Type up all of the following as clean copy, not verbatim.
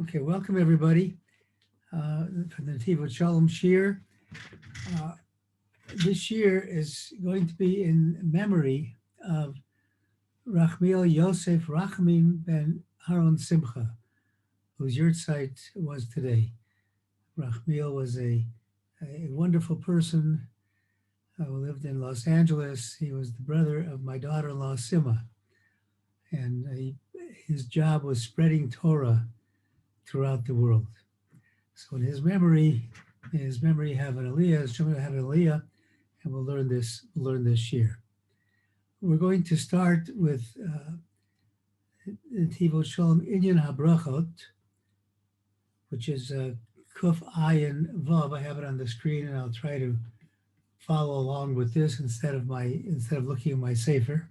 Okay, welcome everybody for the Netivot Shalom Shir. This year is going to be in memory of Rachmiel Yosef Rachamim ben Haron Simcha, whose yahrzeit was today. Rachmiel was a wonderful person who lived in Los Angeles. He was the brother of my daughter-in-law Sima, and his job was spreading Torah throughout the world. So in his memory have an aliyah, his children have an aliyah, and we'll learn this year. We're going to start with Netivot Shalom Inyan HaBrachot, which is Kuf Ayin Vav. I have it on the screen, and I'll try to follow along with this instead of looking at my sefer.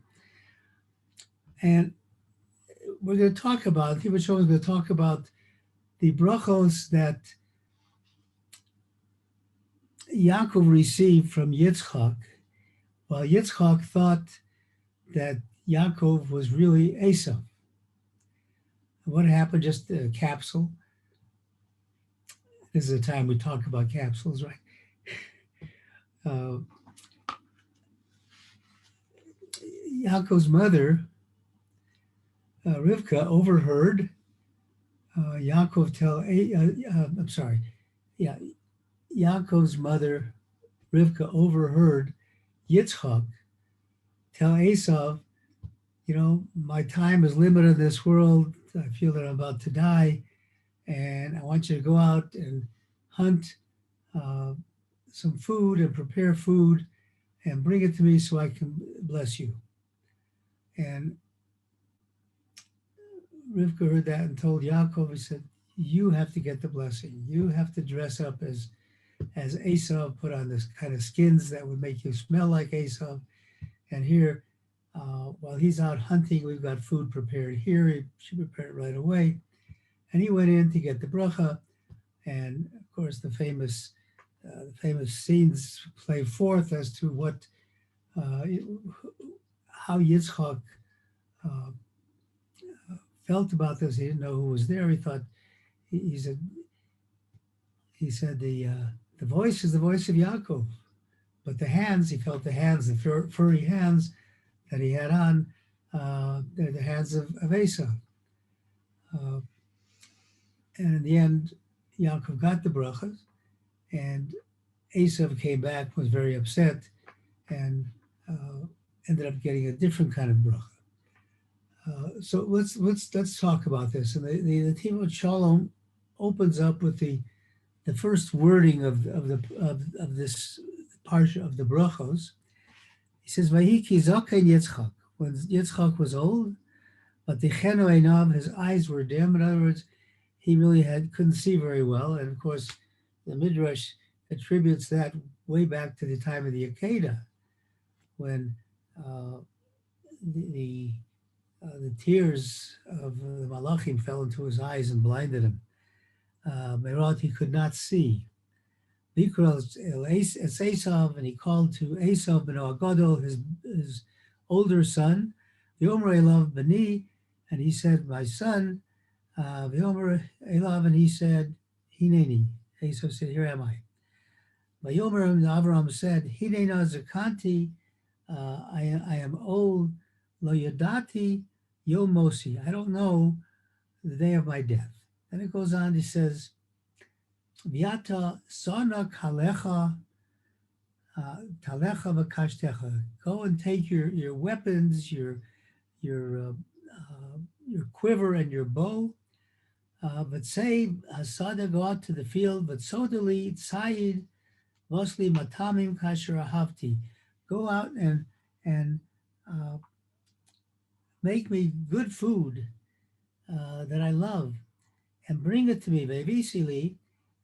And we're going to talk about, Netivot Shalom is going to talk about the brachos that Yaacov received from Yitzchak, while Yitzchak thought that Yaacov was really Esau. What happened? Just a capsule. This is the time we talk about capsules, right? Yaakov's mother, Rivka, overheard Yaacov tell, Yaakov's mother, Rivka, overheard Yitzchak tell Esau, my time is limited in this world. I feel that I'm about to die, and I want you to go out and hunt some food and prepare food and bring it to me so I can bless you. And Rivka heard that and told Yaakov, he said, you have to get the blessing. You have to dress up as Esau, put on this kind of skins that would make you smell like Esau. And here, while he's out hunting, we've got food prepared here. She prepared it right away. And he went in to get the bracha. And of course, the famous scenes play forth as to how Yitzchak felt about this. He didn't know who was there. He thought, he said the voice is the voice of Yaakov, but the hands, he felt the hands, the furry hands that he had on, they're the hands of Esau. And in the end, Yaakov got the brachas, and Esau came back, was very upset, and ended up getting a different kind of bracha. So let's talk about this. And the Netivot Shalom opens up with the first wording of this parsha of the brachos. He says, "Vayiki zoken Yitzchak." When Yitzchak was old, but the cheno einav, his eyes were dim. In other words, he really couldn't see very well. And of course, the Midrash attributes that way back to the time of the Akedah, when the tears of the Malachim fell into his eyes and blinded him. Merot, he could not see. It's Esau, and he called to Esau ben Agadol, his older son, V'yomer Elav bani, and he said, my son, V'yomer Elav, and he said, Hineni. Esau said, here am I. V'yomer Avram said, Hinena zakanti, I am old, lo yadati yom mosi, I don't know the day of my death. Then it goes on, he says, Viata sana kalecha talecha v'kashtecha. Go and take your weapons, your quiver and your bow. But say hasada, go out to the field. But sodali tzayid mostly matamim kasher ahavti. Go out and make me good food that I love, and bring it to me. Vevisili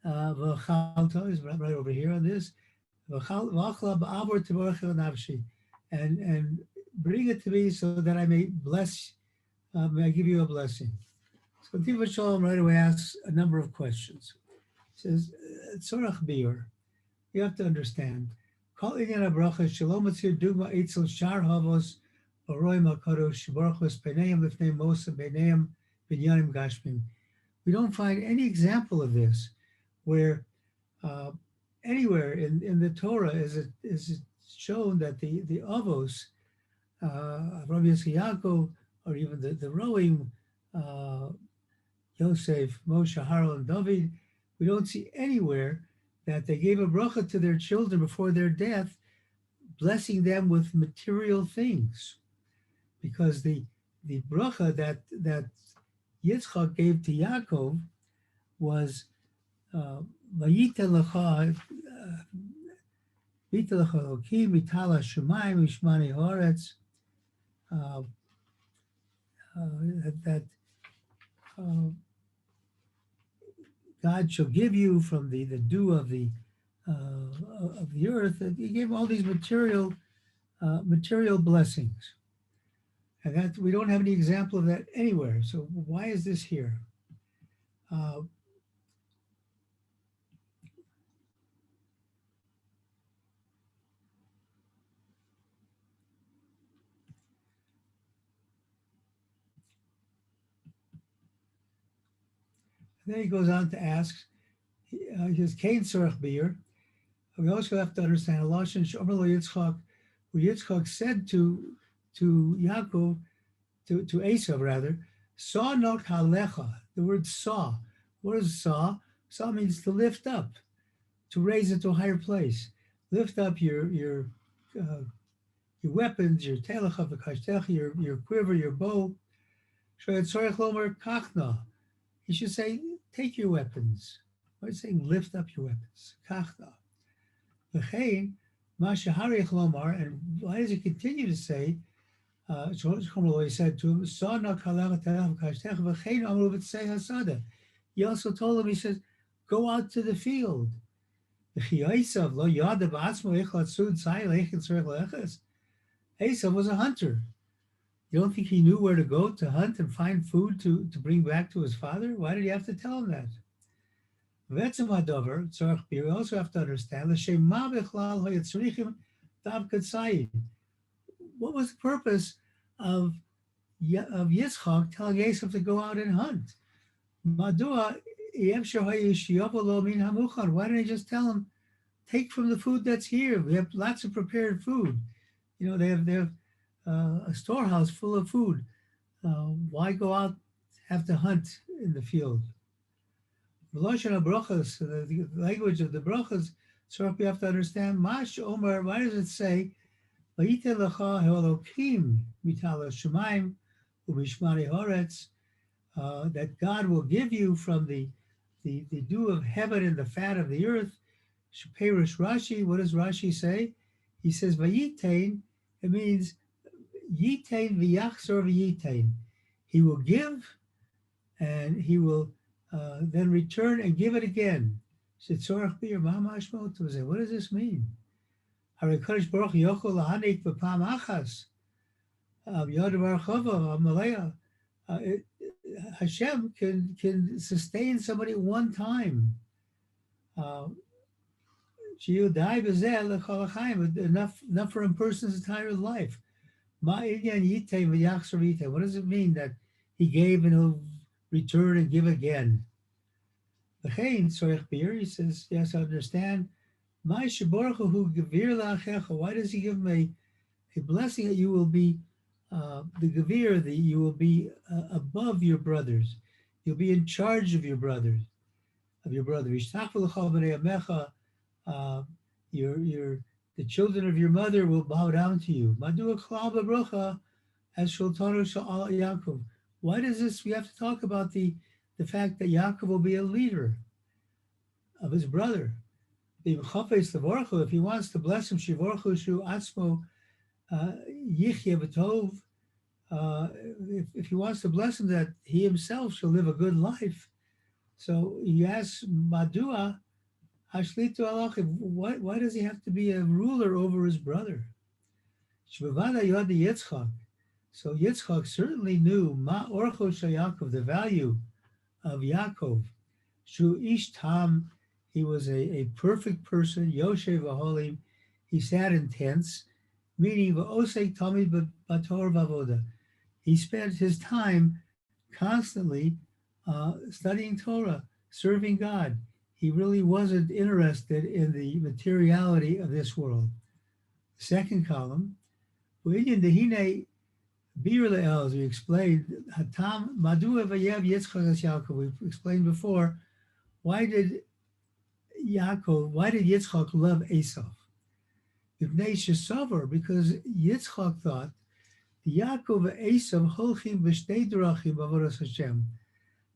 v'chalto is right over here on this. And bring it to me so that I may bless. May I give you a blessing. So Netivot Shalom right away asks a number of questions. He says, Tzorach biur. You have to understand. Kol inyan habracha shelo matzir dugma eitzel shar havos b'roim hakadosh baruch hu es b'neiim lifnei Moshe b'neiim binyanim gashmim. We don't find any example of this where anywhere in the Torah is it shown that the avos, Rabbi Yaakov, or even the Roim, Yosef, Moshe, Harold, and David, we don't see anywhere that they gave a bracha to their children before their death, blessing them with material things, because the bracha that Yitzchak gave to Yaakov was Vayita lecha Elokim mitala shemayim mishmani haaretz, that God shall give you from the dew of the earth. He gave all these material blessings, and that we don't have any example of that anywhere. So why is this here? Then he goes on to ask, his Kain Sorach Beer. We also have to understand a Lashon Shomer Lo Yitzchak, who Yitzchak said to Yaakov, to Esav rather, Saw not halecha. The word saw. What is saw? Saw means to lift up, to raise it to a higher place. Lift up your weapons, your telecha v'kashtecha, your quiver, your bow. Shoyat Sorach Lomer Kachna. He should say, take your weapons. Why is saying lift up your weapons? Kachna. V'chein, ma sheharich lomar, and why does he continue to say, he said to him, he also told him, he says, go out to the field. Esav was a hunter. You don't think he knew where to go to hunt and find food to bring back to his father? Why did he have to tell him that? We also have to understand what was the purpose of Yitzchak telling Esav to go out and hunt? Why didn't he just tell him, take from the food that's here? We have lots of prepared food. You know, they have a storehouse full of food. Why go out, have to hunt in the field? The language of the brachas, so we have to understand, Mash Omer, why does it say, that God will give you from the dew of heaven and the fat of the earth? Shapirish Rashi, what does Rashi say? He says, Vayitain, it means Yitain v'yachzor v'yitain. He will give and he will then return and give it again. What does this mean? Hashem can sustain somebody one time. Enough for a person's entire life. What does it mean that he gave and he'll return and give again? He says, yes, I understand. Why does he give him a blessing that you will be the gavir, that you will be above your brothers. You'll be in charge of your brothers, the children of your mother will bow down to you. Why does this? We have to talk about the fact that Yaakov will be a leader of his brother. If he wants to bless him, if he wants to bless him, that he himself shall live a good life. So he asks, Madua, Hashlitu Alach, why does he have to be a ruler over his brother? So Yitzchak certainly knew Ma Orcho Yaakov, the value of Yaakov. Shu Ish Tam, he was a perfect person. Yoshev Aholim, he sat in tents, meaning V'osek Tamid Bator Vavoda. He spent his time constantly studying Torah, serving God. He really wasn't interested in the materiality of this world. Second column, as we explained, Hatam Madu Vayev Yitzchak as Yaakov. We explained before, why did Yitzchak love Esav? Because Yitzchak thought the Yaakov and Esav holchim b'shtei drachim avodas Hashem.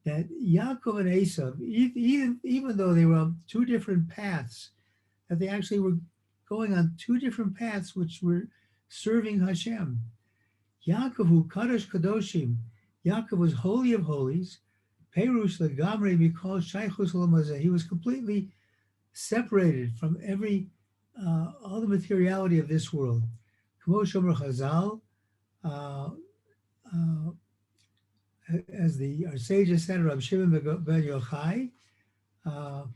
That Yaakov and Esav, even though they were on two different paths, that they actually were going on two different paths which were serving Hashem. Yaakov hu kadosh kadoshim. Yaakov was holy of holies. Perush legamrei mikol shaychus l'mazeh. He was completely separated from all the materiality of this world. Kmo shomer Chazal, as our sages said, Rabbi Shimon ben Yochai, about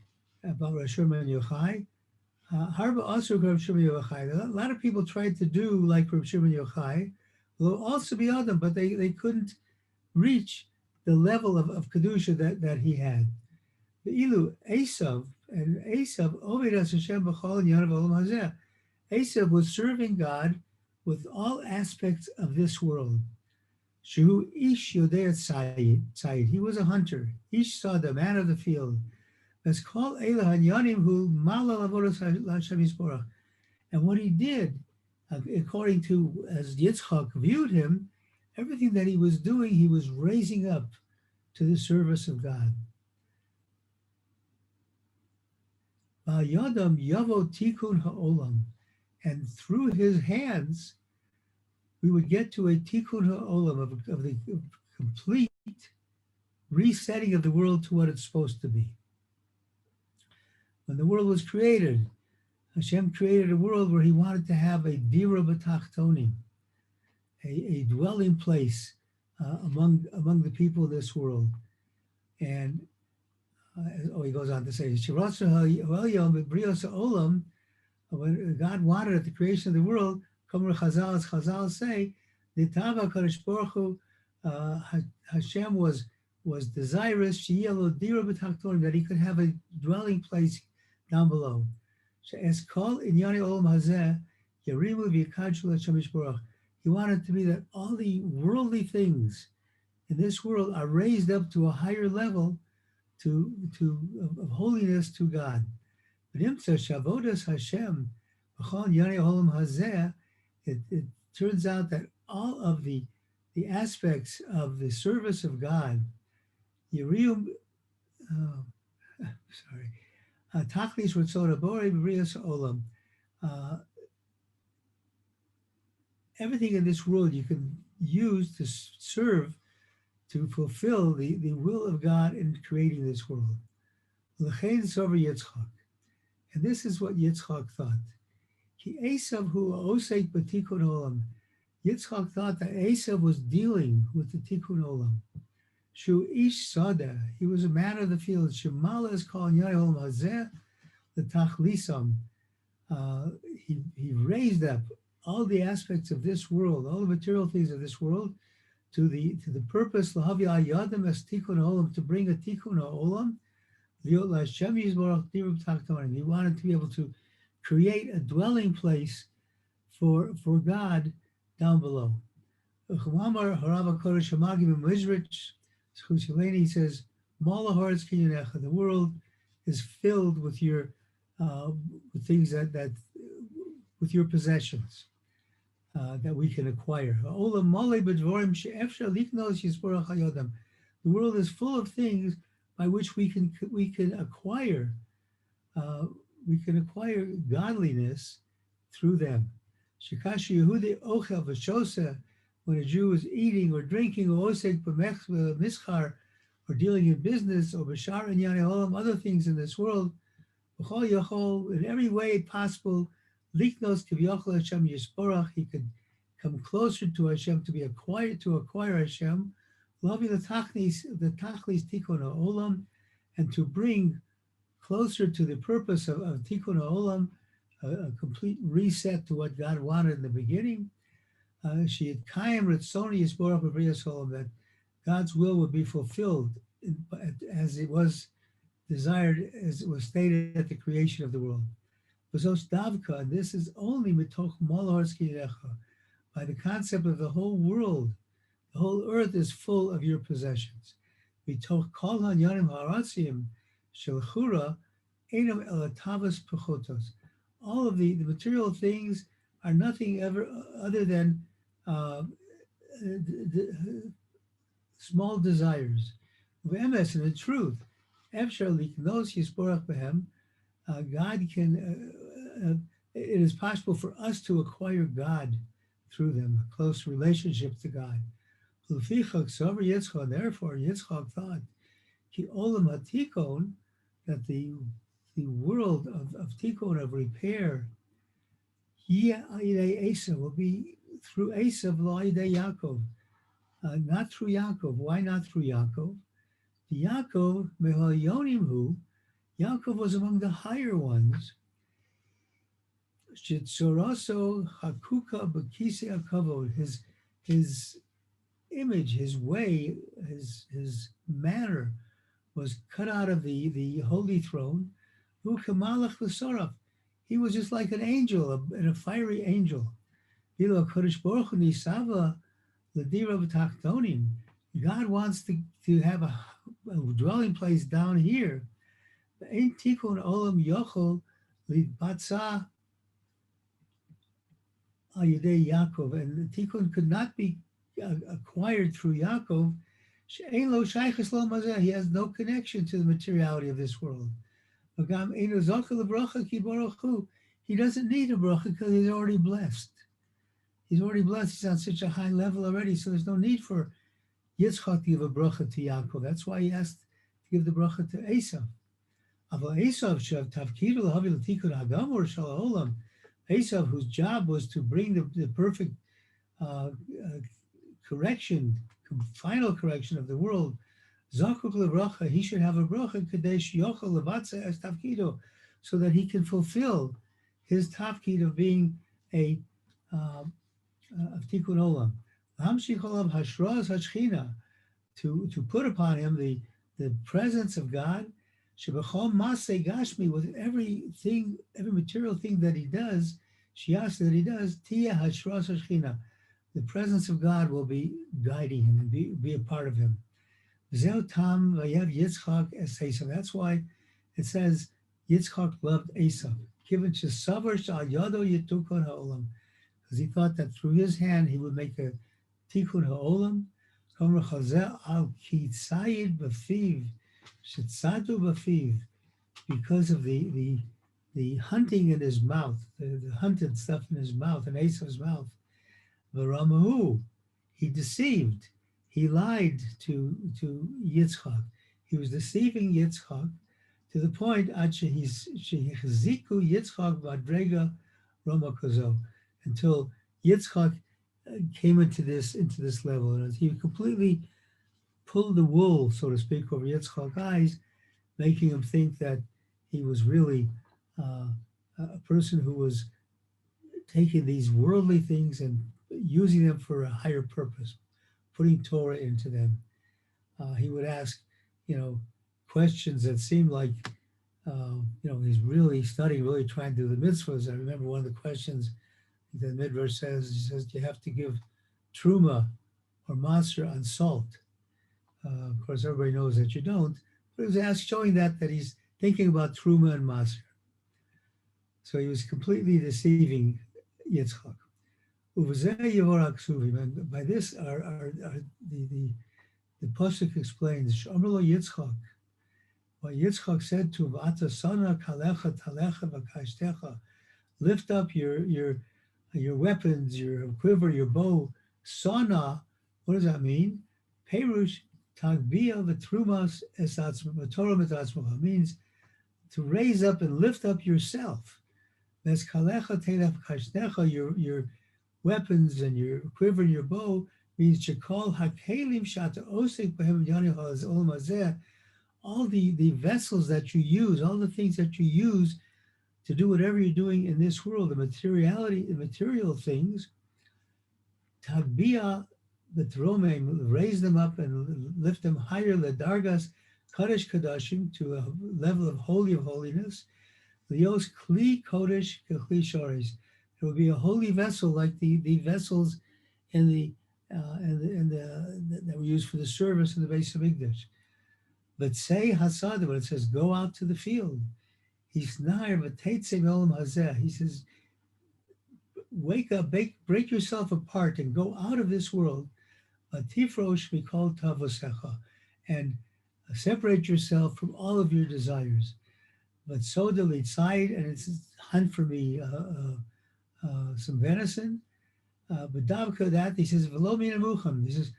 Rabbi Shimon ben Yochai, Harba also Rabbi Shimon ben Yochai. A lot of people tried to do like Rabbi Shimon ben Yochai, although also be Adam, but they couldn't reach the level of Kedusha that he had. The Ilu, Esav, Ovedas Hashem b'chol inyan v'olam hazeh. Esav was serving God with all aspects of this world. Shehu ish yodei tzayid. He was a hunter. Ish saw the man of the field. As kol eila hanyanim hu malal avodas Hashem yisborach. And what he did, according to as Yitzchak viewed him, everything that he was doing, he was raising up to the service of God. Yadam yavo Tikun Olam, and through his hands, we would get to a Tikun Olam of the complete resetting of the world to what it's supposed to be. When the world was created, Hashem created a world where he wanted to have a dira b'tachtonim, a dwelling place among the people of this world. And he goes on to say, when God wanted at the creation of the world, as Chazal say, Hashem was desirous that he could have a dwelling place down below. He wanted to be that all the worldly things in this world are raised up to a higher level of holiness to God. It turns out that all of the aspects of the service of God, everything in this world you can use to serve, to fulfill the will of God in creating this world. And this is what Yitzchak thought. Yitzchak thought that Esav was dealing with the Tikun Olam. Shu ish sada, he was a man of the field. Shemala is called Yaacov hazeh the tachlisam. He raised up all the aspects of this world, all the material things of this world, to the purpose lahavi ayadim as Tikun Olam, to bring a Tikun Olam. He wanted to be able to create a dwelling place for God down below. He says, the world is filled with your with things that with your possessions that we can acquire. The world is full of things by which we can acquire godliness through them. When a Jew is eating or drinking or dealing in business or other things in this world, in every way possible, he could come closer to Hashem, to acquire Hashem, loving the tachlis Tikun Olam, and to bring closer to the purpose of Tikun Olam, a complete reset to what God wanted in the beginning. That God's will would be fulfilled as it was desired, as it was stated at the creation of the world. V'zos davka, and this is only mitoch malor skirecha, by the concept of the whole world. The whole earth is full of your possessions. Mitoch kol hanyanim haratzim shelchura enam elatavas pechotos. All of the material things are nothing ever other than small desires. V'emes, and the truth, efshar liknos yisborach behem, God can, it is possible for us to acquire God through them, a close relationship to God. Therefore, Yitzchak thought, Ki Olam HaTikun, that the world of Tikkun, of repair, will be through Esav, lo yidei Yaakov, not through Yaakov. Why not through Yaakov? The Yaakov, mehal yonim hu, Yaakov was among the higher ones. Shitzoroso hakuka b'kisei hakavod, his image, his way, his manner was cut out of the holy throne. Hu kamalach l'soraf, he was just like an angel, a fiery angel. Bilo kodesh baruch hu nisava l'dira v'tachtonim. God wants to have a dwelling place down here. Ein Tikun Olam yochol lidbatza al yedei Yaakov, and the Tikkun could not be acquired through Yaakov. She'ein lo shaychus lo mazeh, he has no connection to the materiality of this world. V'gam einu zochel lebracha ki baruch hu, he doesn't need a bracha because he's already blessed. He's already blessed. He's on such a high level already, so there's no need for Yitzchak to give a bracha to Yaakov. That's why he asked to give the bracha to Esav. Esav, whose job was to bring the perfect correction, final correction of the world, he should have a bracha so that he can fulfill his tafkid of being a of Tikun Olam. To put upon him the presence of God, with everything, every material thing that he does, the presence of God will be guiding him and be a part of him. That's why it says Yitzchak loved Esav, because he thought that through his hand he would make a Tikun Olam. Because of the hunting in his mouth, the hunted stuff in his mouth, in Esav's mouth. V'ramahu, he deceived, he lied to Yitzchak. He was deceiving Yitzchak to the point until Yitzchak came into this level, and he completely pulled the wool, so to speak, over Yitzchak's eyes, making him think that he was really a person who was taking these worldly things and using them for a higher purpose, putting Torah into them. He would ask, questions that seemed like, he's really studying, really trying to do the mitzvahs. I remember one of the questions the Midrash says, you have to give truma or maser on salt. Of course, everybody knows that you don't, but it was asked, showing that he's thinking about truma and maser. So he was completely deceiving Yitzchak. And by this, the pasuk explains, Yitzchak, what Yitzchak said to V'ata sana kalecha talecha v'kashtecha, lift up your weapons, your quiver, your bow. Sana, what does that mean? Perush tagbia v'trumas v'torah metatzmacha, means to raise up and lift up yourself. Ves kalecha telech v'kashtecha, your weapons and your quiver and your bow, means shekol hakelim shata osek b'hem yanicha olam hazeh, all the vessels that you use, all the things that you use to do whatever you're doing in this world, the material things, tagbia Betromim, raise them up and lift them higher, Ledargas Kadosh Kadashim, to a level of holiness. Lios Kli Kodesh Kli Shores. It will be a holy vessel like the vessels in the that were used for the service in the base of English. But say Hasad, when it says go out to the field, he's nair v'teitzei me'olam hazeh. He says, wake up, break yourself apart and go out of this world. Tifrosh mikol tavosecha, and separate yourself from all of your desires. But so delete side, and it's hunt for me some venison. But Davka that he says v'lo min amucham. He says,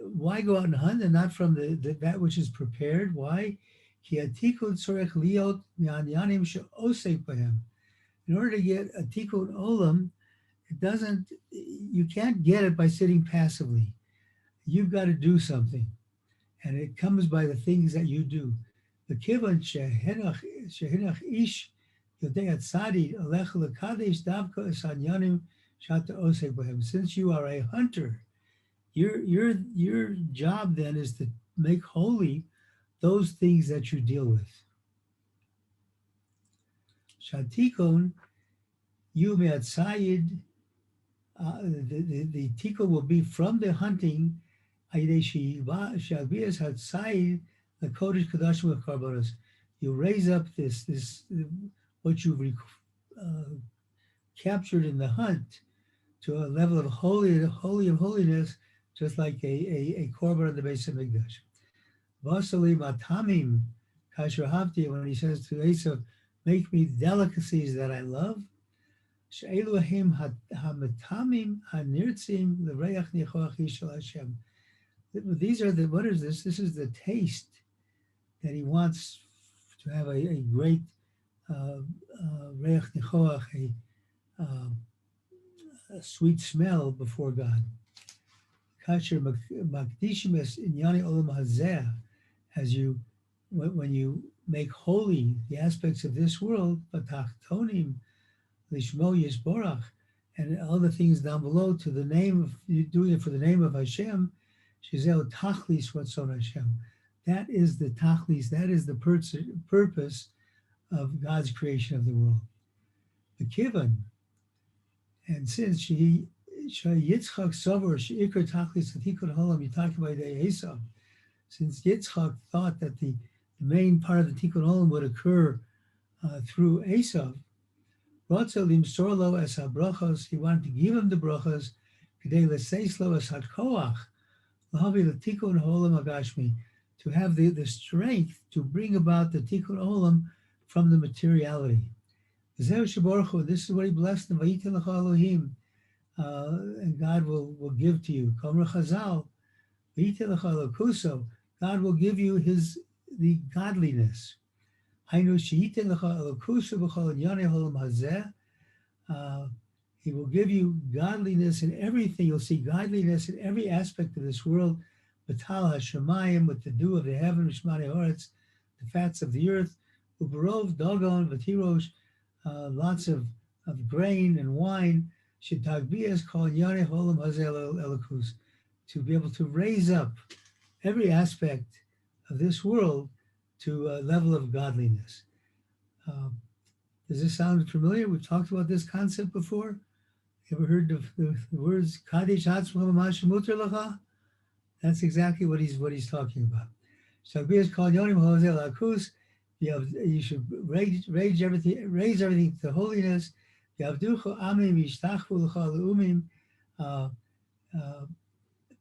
why go out and hunt and not from that which is prepared? Why? Ki atikun tzorech liot mi'anyanim she'osek b'hem. In order to get a Tikun Olam, you can't get it by sitting passively. You've got to do something. And it comes by the things that you do. The kivan shehinach ish yodei atzadi alech lekadesh davka esanyanim shata osek b'hem. Since you are a hunter, your job then is to make holy those things that you deal with. Shatikon, you me'atzayid, the tikkun will be from the hunting. You raise up this what you've captured in the hunt to a level of holy of holiness, just like a korban on the base of Mikdash. Vasali matamim kasher havti, when he says to Esav, make me delicacies that I love. She'elohim hamatamim hanirtzim l'reach nichoach shel Hashem. These are what is this? This is the taste that he wants to have a great reach nichoach, a sweet smell before God. Kasher makdishim es inyani olam hazeh, as when you make holy the aspects of this world, batachtonim lishmo yisborach, and all the things down below to the name of, you're doing it for the name of Hashem. Shizeo tachlis ratzon Hashem. That is the tachlis. That is the purpose of God's creation of the world. The kivan, and since Yitzchak Sover sheikar tachlis Tikun Olam, you talked about the Esav. Since Yitzchak thought that the main part of the Tikun Olam would occur through Esav, he wanted to give him the brachas, to have the strength to bring about the Tikun Olam from the materiality. This is what he blessed him. And God will give to you. God will give you the godliness. He will give you godliness in everything. You'll see godliness in every aspect of this world. Batal hashamayim, with the dew of the heaven, the fats of the earth. Uberov, dogon, vatirosh, lots of grain and wine. Shetagbias kol yane holam hazel elikus, to be able to raise up every aspect of this world to a level of godliness. Does this sound familiar? We've talked about this concept before. Ever heard the words Kadesh Atzmo Muter Lacha? That's exactly what he's talking about. You should raise everything to holiness.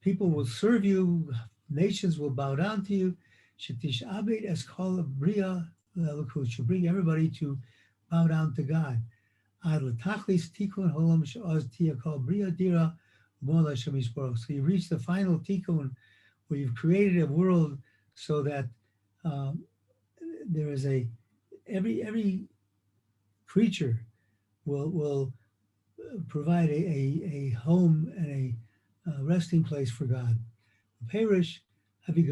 People will serve you, nations will bow down to you. Should bring everybody to bow down to God. So you reach the final tikkun, where you've created a world so that there is every creature will provide a home and a resting place for God. Perish, what does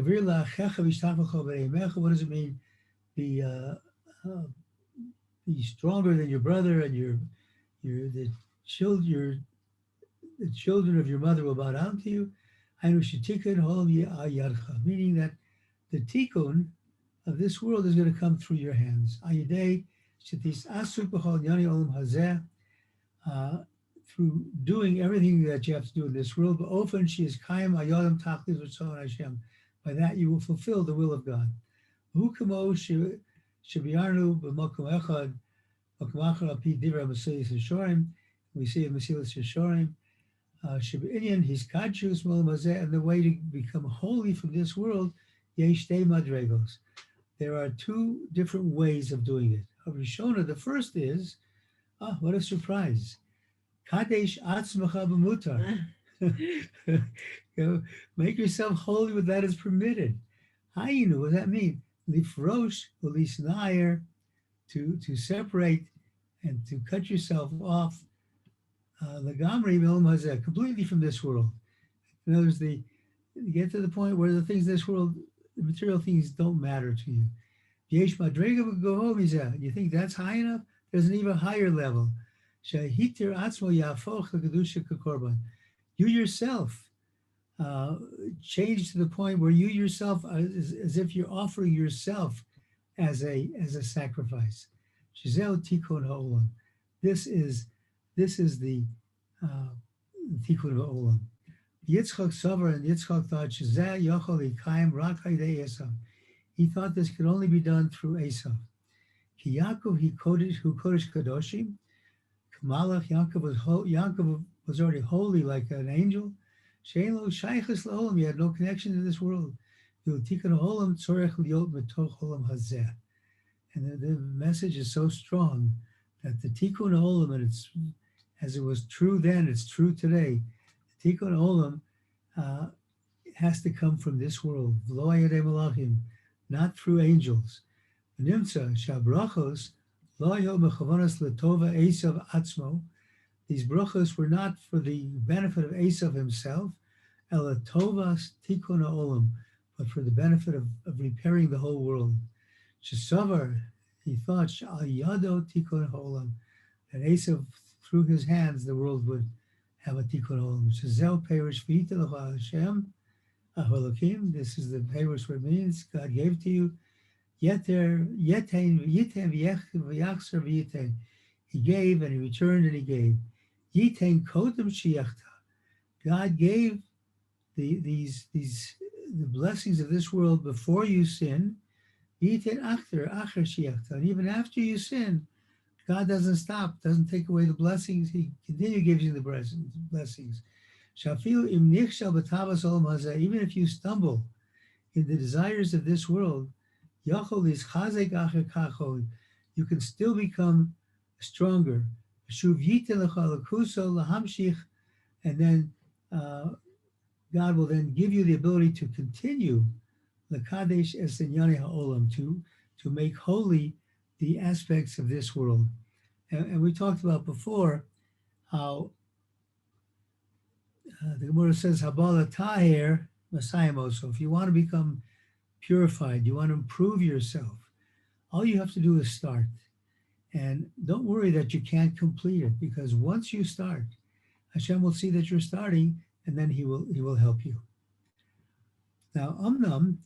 it mean? Be stronger than your brother, and the children of your mother will bow down to you. Meaning that the tikkun of this world is going to come through your hands. Through doing everything that you have to do in this world, by that you will fulfill the will of God. We see in Mesilas Yesharim, and the way to become holy from this world, there are two different ways of doing it. The first is, what a surprise. Kadesh atzmacha b'mutar. Make yourself holy with that is permitted. Hayinu, what does that mean? Lifrosh u'lisnayer, to separate and to cut yourself off legamri me'olam hazeh, completely from this world. In other words, you get to the point where the things in this world, the material things don't matter to you. Yesh madrega v'goho mizeh. You think that's high enough? There's an even higher level. Shehitir atzmo yafoch lekedusha kakorban. You yourself change to the point where you yourself, as if you're offering yourself as a sacrifice. Shizeo Tikun Olam. This is the Tikun Olam. Yitzchak Savar, and Yitzchak thought Shizeh Yochel Ikayim Rak Haidei Esav. He thought this could only be done through Esav. Ki Yaakov he kodesh kadoshim. Kamalach Yaakov was already holy like an angel. Shein lo shaychus laolam. He had no connection to this world. Tikun Olam tzorech liot betoch olam hazeh. And the message is so strong that the Tikun Olam, and it's as it was true then, it's true today. The Tikun Olam has to come from this world, v'lo ayadei malachim, not through angels. V'nimtza shabrachos lo hayo mechavanos letova Esav atzmo. These brachos were not for the benefit of Esav himself, ela tovas Tikun Olam, but for the benefit of repairing the whole world. Shesavar, he thought, Sha'al Yado Tikun Olam, that Esav, through his hands, the world would have a Tikun Olam. Shezel Perish V'ita L'cha Hashem, Aholokim, this is the Perish word means, God gave to you, Yeter, Yetein, Yitem, V'yachser, V'yitem. He gave and he returned and he gave. Yitem Kodem Shiachta. God gave the blessings of this world before you sin. And even after you sin, God doesn't stop, doesn't take away the blessings. He continually gives you the blessings. Even if you stumble in the desires of this world, you can still become stronger. And then God will then give you the ability to continue Lakadesh es inyane ha'olam, to make holy the aspects of this world. And we talked about before how the Gemara says, Habala taher masayim. So if you want to become purified, you want to improve yourself, all you have to do is start. And don't worry that you can't complete it, because once you start, Hashem will see that you're starting, and then he will help you. Now, Amnam,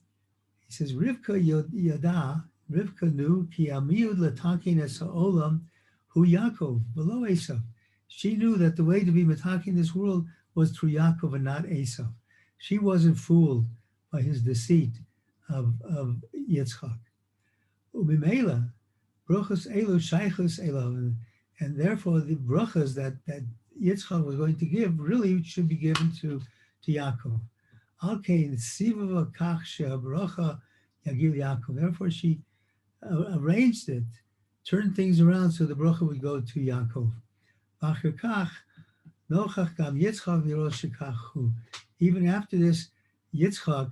he says, Rivka yada, Rivka knew, ki amiyud latakin es ha'olam hu Yaakov, below Esav. She knew that the way to be matakin this world was through Yaakov and not Esav. She wasn't fooled by his deceit of Yitzchak. Umimela, brachos elu shaychus elu, and therefore the brachas that Yitzchak was going to give really should be given to Yaakov. Therefore, she arranged it, turned things around so the bracha would go to Yaakov. Even after this, Yitzchak,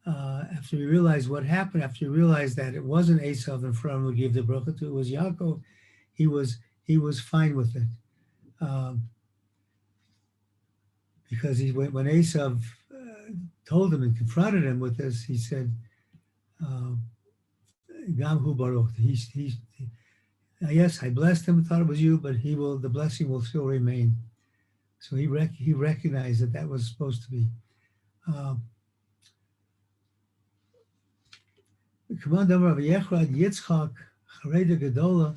after he realized what happened, after he realized that it wasn't Esav in front who gave the bracha to, it was Yaakov, he was fine with it. Because when Esav told him and confronted him with this, he said, Gam hu baruch. Yes, I blessed him, thought it was you, but the blessing will still remain. So he recognized that was supposed to be. Command of Yechrad Yitzchak Chareda Gedola.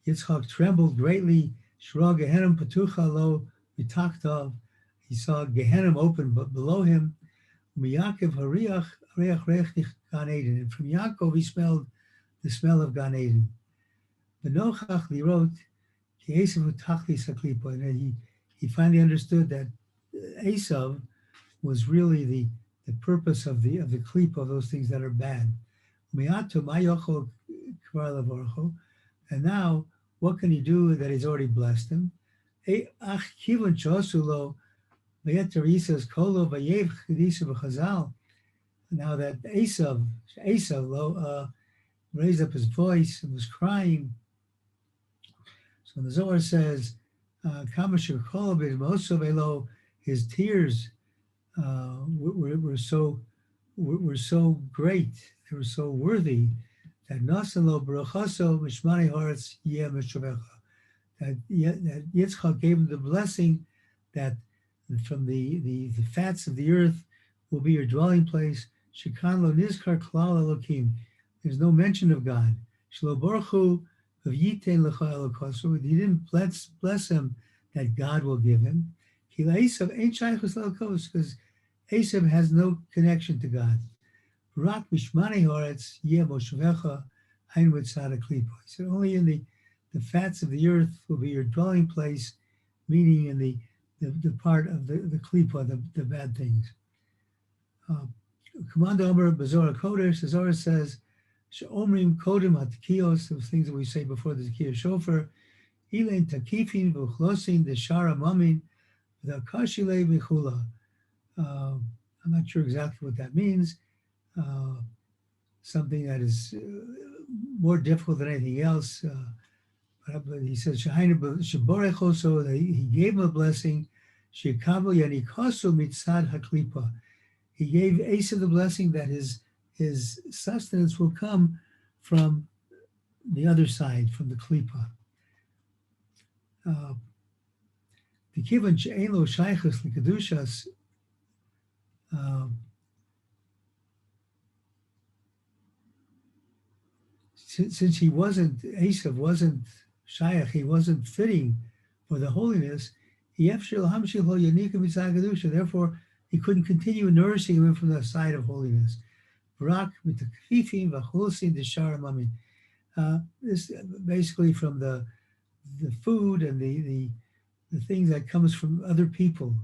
Yitzchak trembled greatly. Shra Gehenim Patucha Lo Mitaktav. He saw Gehenim open, but below him, Yaacov Hariach Reach Reich Gan Eden. And from Yaakov he smelled the smell of Gan Eden. Benochach Lirot Ki Esav Utachli Saklipa. And then he finally understood that Esav was really the purpose of the klipa, of those things that are bad. And now, what can he do that he's already blessed him? Now that Esav raised up his voice and was crying. So the Zohar says, his tears were so great, they were so worthy that Nasalo Baruchaso Mishmani Haaretz Yeh Meshuvecha, that Yitzchak gave him the blessing that from the fats of the earth will be your dwelling place. Shekan lo nizkar klal Elokim. There's no mention of God. Shlo Baruchu v'yitein lecha Elokosu. He didn't bless him that God will give him. Esav ain't shaychus l'Elokos, because Esav has no connection to God. Rak mishmani haaretz yeh moshevecha ein v'tzad klipa. He said only in the fats of the earth will be your dwelling place, meaning in the part of the klipa, the bad things. Commando Omer B'Zohar Kodesh, the Zohar says, She'omrim Kodim HaTekiyos, those things that we say before the Tekiyah Shofar, Ilein Takifin V'Chlosin Deshara Mamin V'Akashile V'Chula. I'm not sure exactly what that means. Something that is more difficult than anything else. But he says, Sheborech, so that he gave him a blessing. Shekabel Yanikosu Mitzad HaKlipa. He gave Esav the blessing that his sustenance will come from the other side, from the klipa. The kivan she'elo shaychus l'kedushas. Since Esav wasn't shayach, he wasn't fitting for the holiness. Therefore, he couldn't continue nourishing him from the side of holiness. This basically from the food and the things that comes from other people.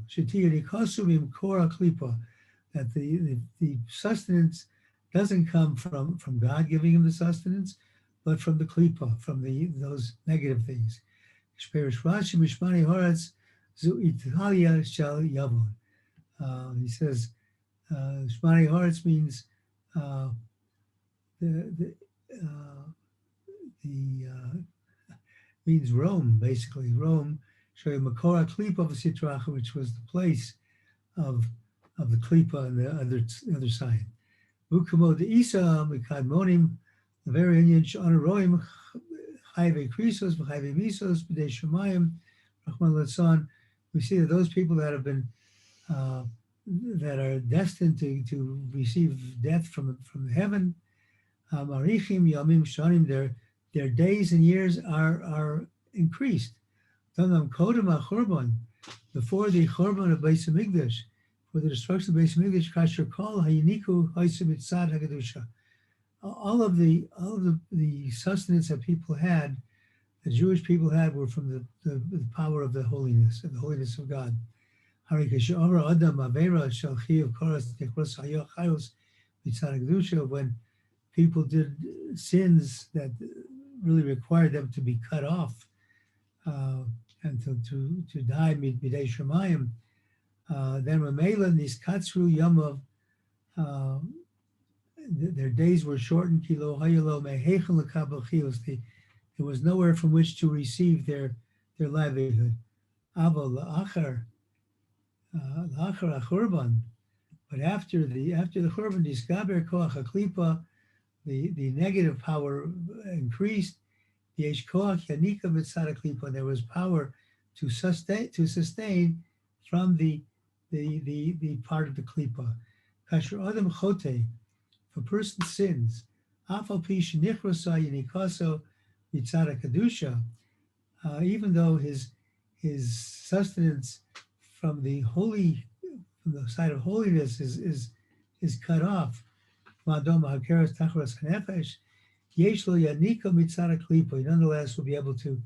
That the sustenance doesn't come from God giving him the sustenance, but from the klipa, from those negative things. He says, Shmani Haaretz means means Rome, basically Rome. Shoy Makora Klipa of Sitracha, which was the place of the klipa on the other side. Bukamo de Isa Mikadmonim, the very Indian Shanaroim Chayve Krisos, Chayve Misos, B'dei Shemayim, Rahman Latsan. We see that those people that have been that are destined to receive death from heaven, Marichim Yamim Shanim, their days and years are increased. Tanam Kodem HaChorban, before the Chorban of Beis Hamikdash, for the destruction of Beis Hamikdash, Kasher Kol Hayiniku Haisim Mitzad HaKedusha. All of the sustenance that people had, the Jewish people had, were from the power of the holiness of God. When people did sins that really required them to be cut off and to die midei shemayim, then Mamela these katzru yamav, their days were shortened. Kilo hayalo mehechel lekabel chiyos. There was nowhere from which to receive their livelihood. Aval la'achar achurban, but after the churban, disgaber koach haklipa, the negative power increased. Yesh koach yanika mitzad haklipa. There was power to sustain from the the part of the klipa. Kasher adam chote, if a person sins, afal pi shenichrosa yinikoso mitzad kedusha, even though his sustenance from the side of holiness is cut off. Nonetheless, will be able to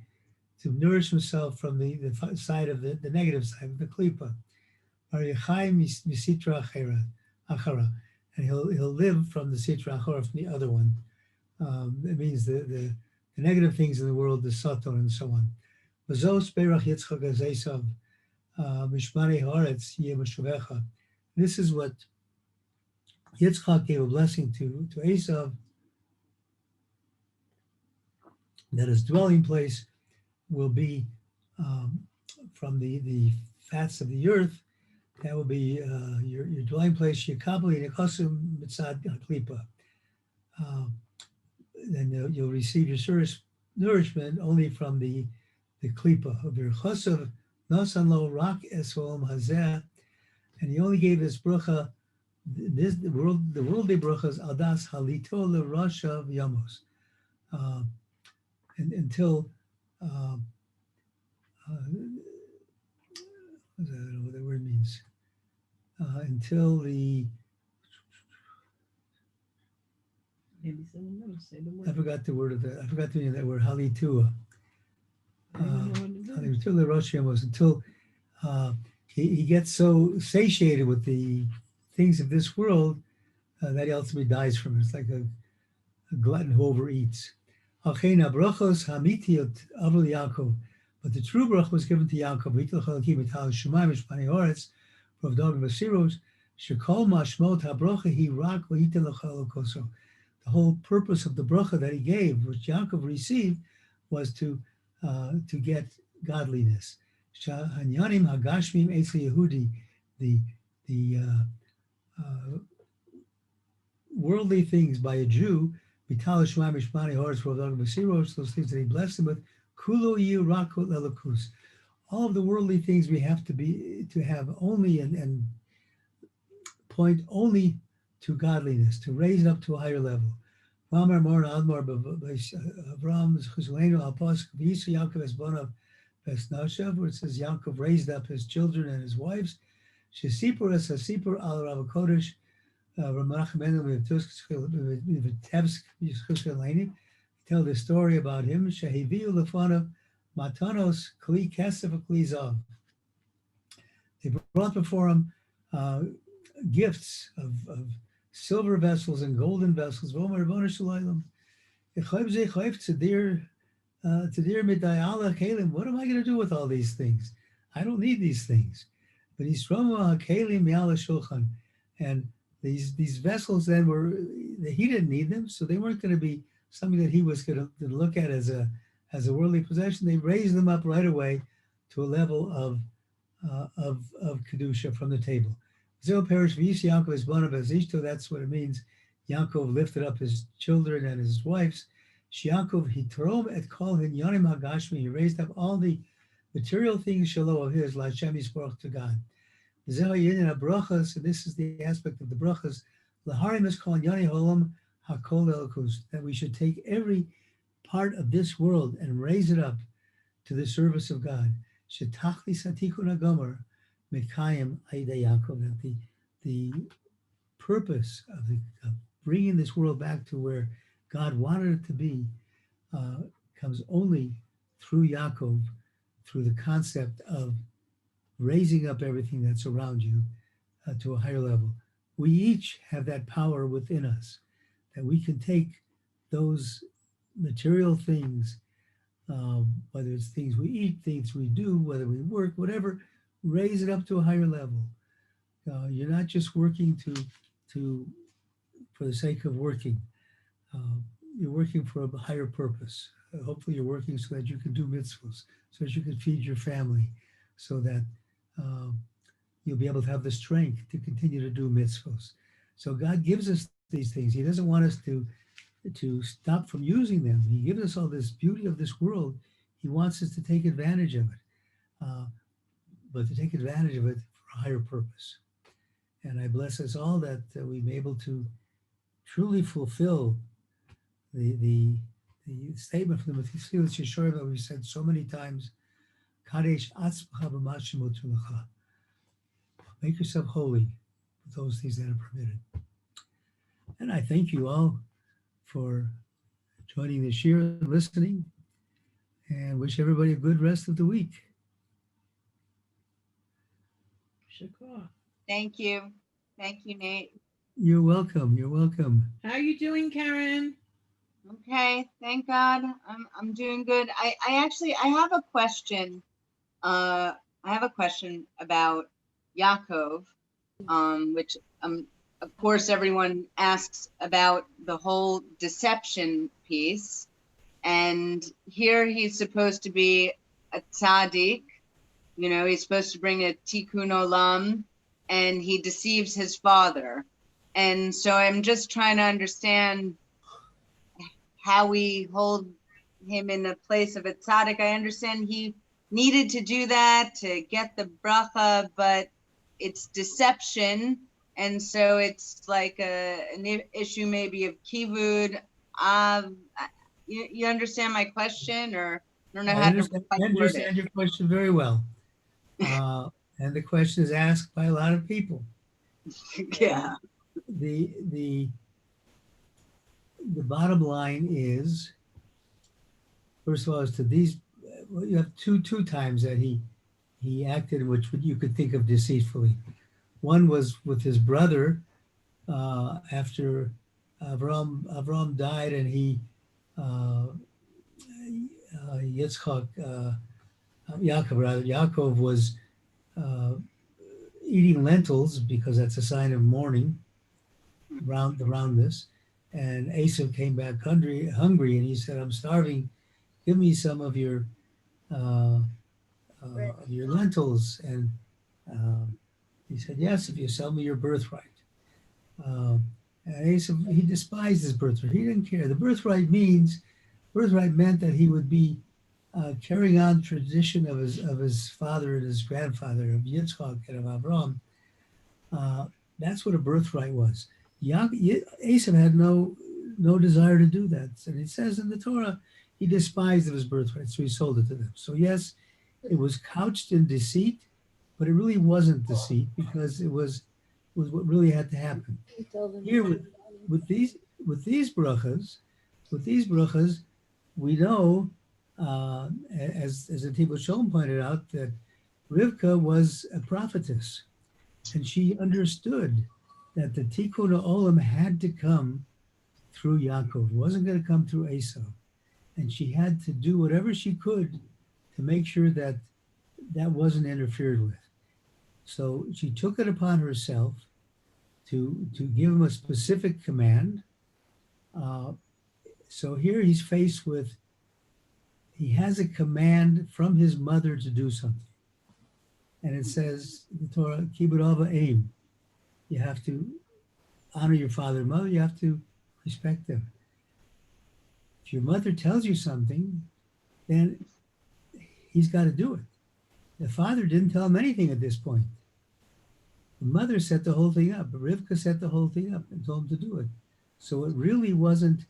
nourish himself from the side of the negative side of the klipa. And he'll live from the sitra achara, from the other one. It means the negative things in the world, the sator and so on. This is what Yitzchak gave a blessing to Esav, that his dwelling place will be from the fats of the earth. That will be your dwelling place. Then you'll receive your nourishment only from the klipa of your chosav nasan lo rak esom hazeh, and he only gave this bracha, the worldly brachas aldas halito l'rashav yamos, until I don't know what the word means. Until the Maybe someone else say the word. I forgot the word of that. I forgot the meaning of that word. Halitua. Until he gets so satiated with the things of this world that he ultimately dies from it. It's like a glutton who overeats. But the true bracha was given to Yaacov. The whole purpose of the bracha that he gave, which Yaakov received, was to get godliness. The worldly things by a Jew, those things that he blessed him with, all of the worldly things we have to have only and point only to godliness, to raise it up to a higher level. Where it says Yaakov raised up his children and his wives. Tell the story about him. They brought before him gifts of silver vessels and golden vessels. What am I going to do with all these things? I don't need these things. But and these vessels then he didn't need them, so they weren't going to be something that he was going to look at as a worldly possession. They raised them up right away to a level of kedusha from the table. That's what it means. Yaakov lifted up his children and his wives. He raised up all the material things of his, to God. So this is the aspect of the brachas. That we should take every part of this world and raise it up to the service of God. That the purpose of bringing this world back to where God wanted it to be comes only through Yaakov, through the concept of raising up everything that's around you to a higher level. We each have that power within us, that we can take those material things, whether it's things we eat, things we do, whether we work, whatever, raise it up to a higher level. You're not just working for the sake of working. You're working for a higher purpose. Hopefully you're working so that you can do mitzvahs, so that you can feed your family, so that you'll be able to have the strength to continue to do mitzvahs. So God gives us these things. He doesn't want us to stop from using them. He gives us all this beauty of this world. He wants us to take advantage of it. But to take advantage of it a higher purpose. And I bless us all that we've been able to truly fulfill the statement from the Netivot Shalom that we've said so many times, Kadesh atzmacha b'ma shemotu lecha. Make yourself holy with those things that are permitted. And I thank you all for joining this year, listening, and wish everybody a good rest of the week. Shakar. Thank you. Thank you, Nate. You're welcome. You're welcome. How you doing, Karen? Okay, thank God. I'm doing good. I have a question. I have a question about Yaacov, which of course everyone asks about the whole deception piece. And here he's supposed to be a tzaddik, he's supposed to bring a Tikun Olam, and he deceives his father. And so I'm just trying to understand how we hold him in a place of a tzaddik. I understand he needed to do that to get the bracha, but it's deception. And so it's like an issue maybe of kivud. You understand my question, or I don't know how to understand your question very well. And the question is asked by a lot of people. Yeah. The bottom line is, first of all, as to these, you have two times that he acted, which you could think of deceitfully. One was with his brother after Avram died, and he Yitzchak, Yaacov was eating lentils because that's a sign of mourning around this. And Esav came back hungry, and he said, "I'm starving. Give me some of your lentils." And he said, "Yes, if you sell me your birthright." And Esav, he despised his birthright. He didn't care. The birthright meant that he would be carrying on the tradition of his father and his grandfather, of Yitzchak and of Avram. That's what a birthright was. Esav had no desire to do that. And it says in the Torah, he despised of his birthright, so he sold it to them. So yes, it was couched in deceit, but it really wasn't deceit, because it was what really had to happen. Here with these brachas, we know, as the Netivot Shalom pointed out, that Rivka was a prophetess, and she understood that the Tikun Olam had to come through Yaakov. It wasn't going to come through Esau. And she had to do whatever she could to make sure that wasn't interfered with. So she took it upon herself to give him a specific command. So here he's faced with, he has a command from his mother to do something. And it says, the Torah, Kibud Ava Aim. You have to honor your father and mother. You have to respect them. If your mother tells you something, then he's got to do it. The father didn't tell him anything at this point. The mother set the whole thing up. Rivka set the whole thing up and told him to do it. So it really wasn't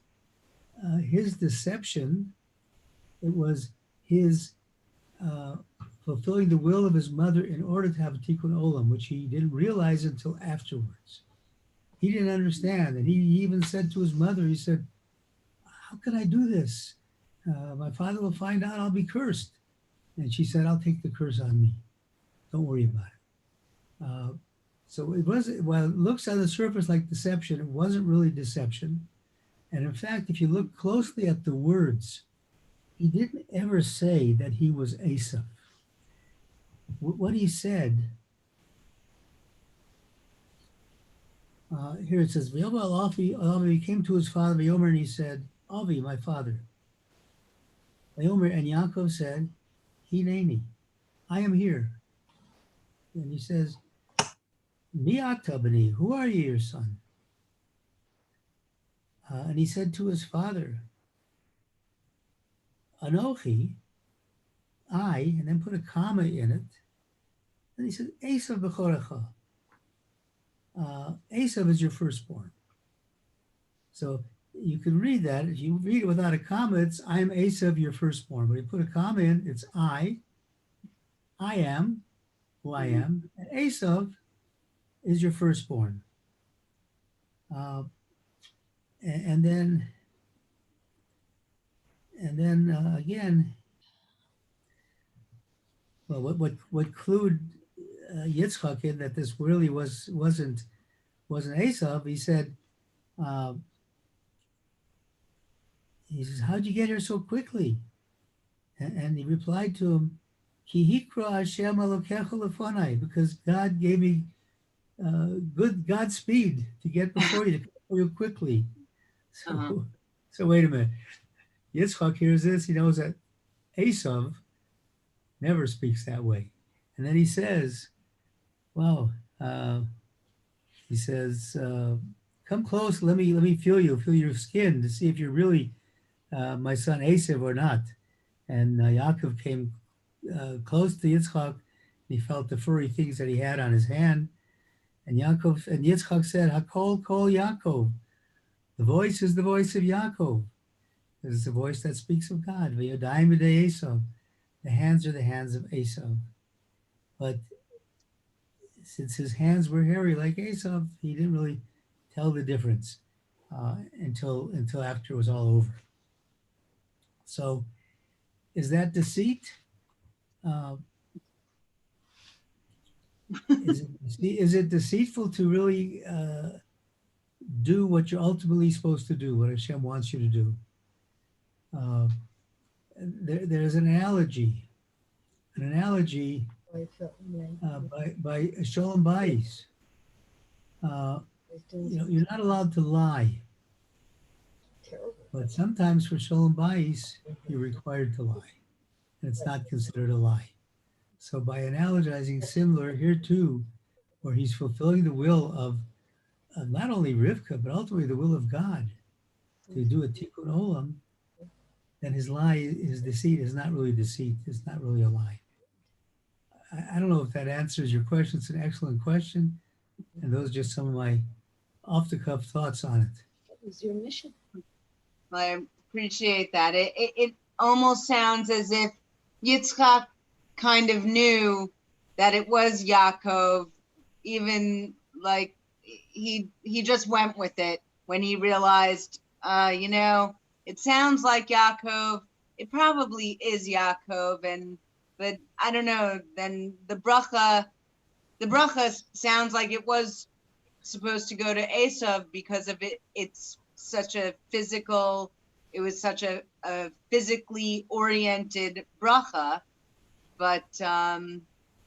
his deception. It was his fulfilling the will of his mother in order to have a Tikun Olam, which he didn't realize until afterwards. He didn't understand. And he even said to his mother, he said, "How can I do this? My father will find out, I'll be cursed." And she said, "I'll take the curse on me. Don't worry about it." So it was, while it looks on the surface like deception, it wasn't really deception. And in fact, if you look closely at the words, he didn't ever say that he was Esau. What he said, here it says, he came to his father, V'yomer, and he said, "Avi, my father." V'yomer, and Yaakov said, "Hineni, I am here." And he says, "Mi ata b'ni, who are you, your son?" And he said to his father, "Anochi, I," and then put a comma in it, Then he says, Esav b'chorecha. Esav is your firstborn. So you can read that. If you read it without a comma, it's I am Esav, your firstborn. But you put a comma in, it's I am who I am. And Esav is your firstborn. And then again, well, what clued Yitzchak in that this really wasn't Esav? He said, how'd you get here so quickly? And he replied to him, Ki hikra Hashem Elokecha lefonai, because God gave me good Godspeed to get before you, to come for you quickly. So, so wait a minute. Yitzchak hears this. He knows that Esav never speaks that way. And then he says, wow, he says, come close, let me feel your skin to see if you're really my son Esav or not. And Yaakov came close to Yitzchak. He felt the furry things that he had on his hand. And Yitzchak said, Hakol kol Yaakov. The voice is the voice of Yaakov. It's the voice that speaks of God. V'yodayim b'dei Esav. The hands are the hands of Esav. But since his hands were hairy like Esav, he didn't really tell the difference until after it was all over. So, is that deceit? Is it deceitful to really do what you're ultimately supposed to do, what Hashem wants you to do? There's an analogy by Shalom Bayis. You're not allowed to lie, but sometimes for Shalom Bayis, you're required to lie, and it's not considered a lie. So by analogizing similar here too, where he's fulfilling the will of not only Rivka, but ultimately the will of God to do a Tikun Olam, then his deceit is not really deceit. It's not really a lie. I don't know if that answers your question. It's an excellent question. And those are just some of my off-the-cuff thoughts on it. What was your mission? Well, I appreciate that. It almost sounds as if Yitzchak kind of knew that it was Yaakov, even like he just went with it when he realized, it sounds like Yaakov. It probably is Yaakov, but I don't know. Then the bracha sounds like it was supposed to go to Esav because of it. It's such a physical. It was such a physically oriented bracha, but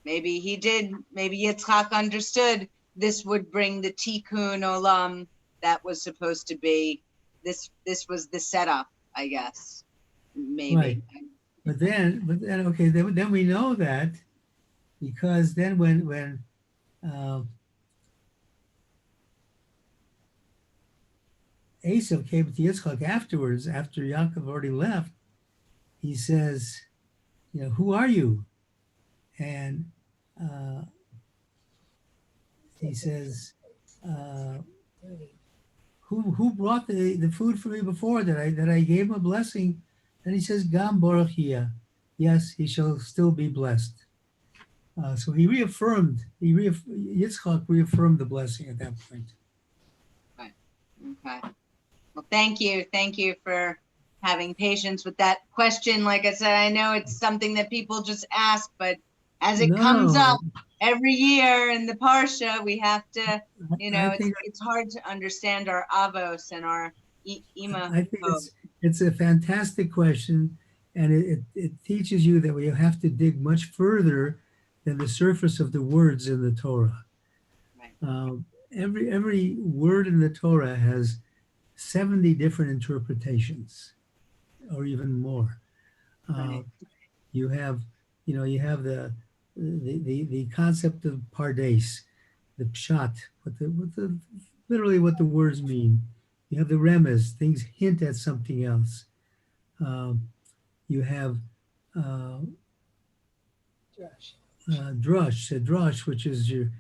maybe he did. Maybe Yitzchak understood this would bring the Tikkun Olam that was supposed to be. This was the setup, I guess. Maybe. Right. But then, okay, then we know that because then when Esav came to Yitzchak afterwards, after Yaakov already left, he says, who are you? And he says, who brought the food for me before that I gave him a blessing? And he says, Gam Baruch Yeh. Yes, he shall still be blessed. So Yitzchak reaffirmed the blessing at that point. Okay. Well, thank you for having patience with that question. Like I said, I know it's something that people just ask, but as it comes up every year in the Parsha, we have to, it's hard to understand our avos and our ima. I think it's a fantastic question, and it teaches you that we have to dig much further than the surface of the words in the Torah. Right. Every word in the Torah has 70 different interpretations, or even more. Right. You have the concept of pardes, the pshat, literally what the words mean. You have the remez, things hint at something else. You have drush, a drush, which is your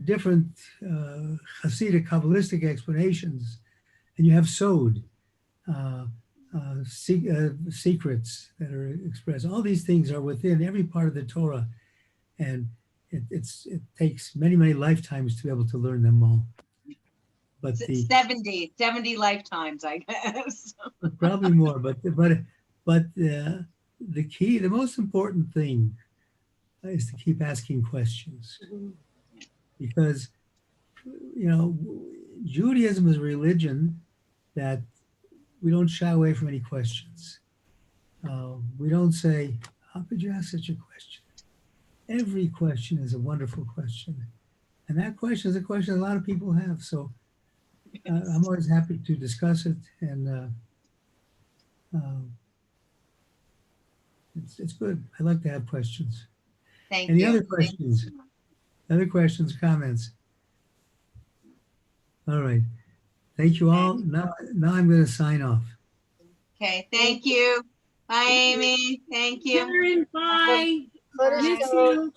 different Hasidic Kabbalistic explanations, and you have sod, secrets that are expressed. All these things are within every part of the Torah, and it takes many, many lifetimes to be able to learn them all. But 70 lifetimes, I guess. probably more. But the key, the most important thing, is to keep asking questions, because Judaism is a religion that we don't shy away from any questions. We don't say, "How could you ask such a question?" Every question is a wonderful question, and that question is a question a lot of people have. So I'm always happy to discuss it, and it's good. I like to have questions. Thank Any you. other Thank you questions? so much. Other questions, comments? All right. Thank you all. Now I'm going to sign off. Okay, thank you. Bye, Amy. Thank you. Karen, bye. Let us Miss go. you.